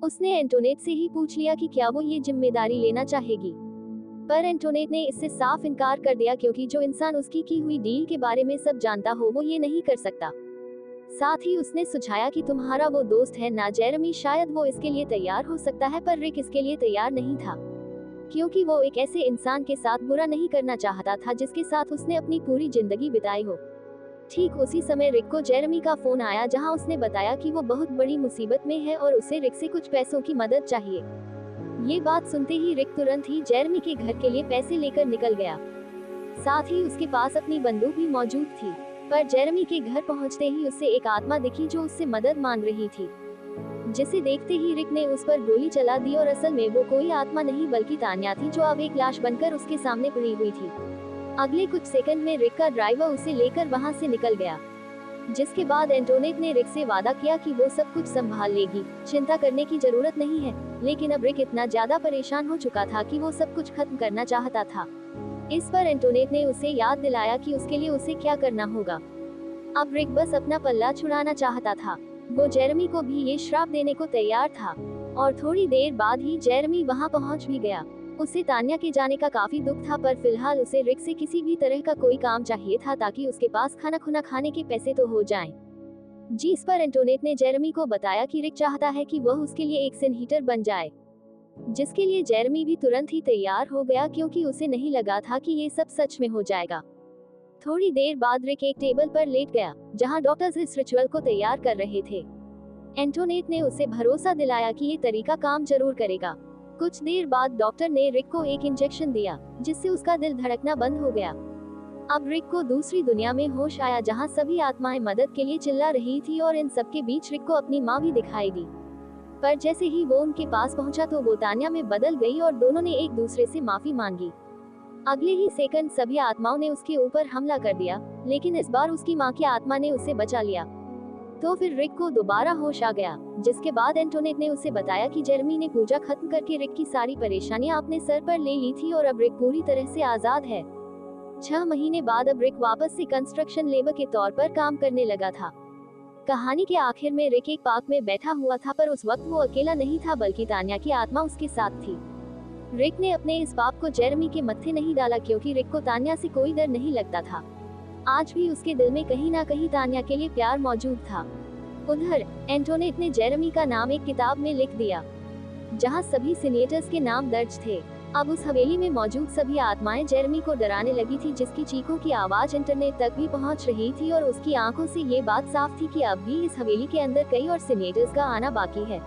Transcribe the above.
उसने एंटोनेट से ही पूछ लिया कि क्या वो ये जिम्मेदारी लेना चाहेगी, पर एंटोनेट ने इससे साफ इनकार कर दिया क्योंकि जो इंसान उसकी की हुई डील के बारे में सब जानता हो वो ये नहीं कर सकता। साथ ही उसने सुझाया कि तुम्हारा वो दोस्त है ना जेरेमी, शायद वो इसके लिए तैयार हो सकता है, पर रिक इसके लिए तैयार नहीं था क्योंकि वो एक ऐसे इंसान के साथ बुरा नहीं करना चाहता था जिसके साथ उसने अपनी पूरी जिंदगी बिताई हो। ठीक उसी समय रिक को जेरेमी का फोन आया जहां उसने बताया कि वो बहुत बड़ी मुसीबत में है और उसे रिक से कुछ पैसों की मदद चाहिए। ये बात सुनते ही रिक तुरंत ही जेरेमी के घर के लिए पैसे लेकर निकल गया। साथ ही उसके पास अपनी बंदूक भी मौजूद थी, पर जेरेमी के घर पहुंचते ही उसे एक आत्मा दिखी जो उससे मदद मांग रही थी, जिसे देखते ही रिक ने उस पर गोली चला दी और असल में वो कोई आत्मा नहीं बल्कि तान्या थी जो अब एक लाश बनकर उसके सामने पड़ी हुई थी। अगले कुछ सेकंड में रिक का ड्राइवर उसे लेकर वहां से निकल गया, जिसके बाद एंटोनेट ने रिक से वादा किया कि वो सब कुछ संभाल लेगी, चिंता करने की जरूरत नहीं है। लेकिन अब रिक इतना ज्यादा परेशान हो चुका था कि वो सब कुछ खत्म करना चाहता था। इस पर एंटोनेट ने उसे याद दिलाया कि उसके लिए उसे क्या करना होगा। अब रिक बस अपना पल्ला छुड़ाना चाहता था। वो जेरेमी को भी ये श्राप देने को तैयार था और थोड़ी देर बाद ही जेरेमी वहां पहुंच भी गया। उसे तान्या के जाने का काफी दुख था, पर फिलहाल उसे रिक से किसी भी तरह का कोई काम चाहिए था ताकि उसके पास खाना खुना खाने के पैसे तो हो जाएं। जिस पर एंटोनेट ने जेरेमी को बताया कि रिक चाहता है कि वह उसके लिए एक सिन हीटर बन जाए, जिसके लिए जेरेमी भी तुरंत ही तैयार हो गया क्योंकि उसे नहीं लगा था कि ये सब सच में हो जाएगा। थोड़ी देर बाद रिक एक टेबल पर लेट गया जहां डॉक्टर्स इस रिचुअल को तैयार कर रहे थे। एंटोनेट ने उसे भरोसा दिलाया कि ये तरीका काम जरूर करेगा। कुछ देर बाद डॉक्टर ने रिक को एक इंजेक्शन दिया जिससे उसका दिल धड़कना बंद हो गया। अब रिक को दूसरी दुनिया में होश आया जहां सभी आत्माएं मदद के लिए चिल्ला रही थी और इन सबके बीच रिक को अपनी माँ भी दिखाई दी। पर जैसे ही वो उनके पास पहुंचा तो वो तान्या में बदल गई और दोनों ने एक दूसरे से माफी मांगी। अगले ही सेकंड सभी आत्माओं ने उसके ऊपर हमला कर दिया, लेकिन इस बार उसकी माँ की आत्मा ने उसे बचा लिया। तो फिर रिक को दोबारा होश आ गया, जिसके बाद एंटोनेट ने उसे बताया कि जेरेमी ने पूजा खत्म करके रिक की सारी परेशानियां अपने सर पर ले ली थी और अब रिक पूरी तरह से आजाद है। 6 महीने बाद अब रिक वापस से कंस्ट्रक्शन लेबर के तौर पर काम करने लगा था। कहानी के आखिर में रिक एक पार्क में बैठा हुआ था, पर उस वक्त वो अकेला नहीं था बल्कि तान्या की आत्मा उसके साथ थी। रिक ने अपने इस पाप को जेरेमी के मत्थे नहीं डाला क्योंकि रिक को तान्या से कोई डर नहीं लगता था। आज भी उसके दिल में कहीं ना कहीं तान्या के लिए प्यार मौजूद था। उधर एंटोनेट ने जेरेमी का नाम एक किताब में लिख दिया जहां सभी सीनेटर्स के नाम दर्ज थे। अब उस हवेली में मौजूद सभी आत्माएं जेरेमी को डराने लगी थी, जिसकी चीखों की आवाज इंटरनेट तक भी पहुंच रही थी और उसकी आंखों से ये बात साफ थी कि अब भी इस हवेली के अंदर कई और सीनेटर्स का आना बाकी है।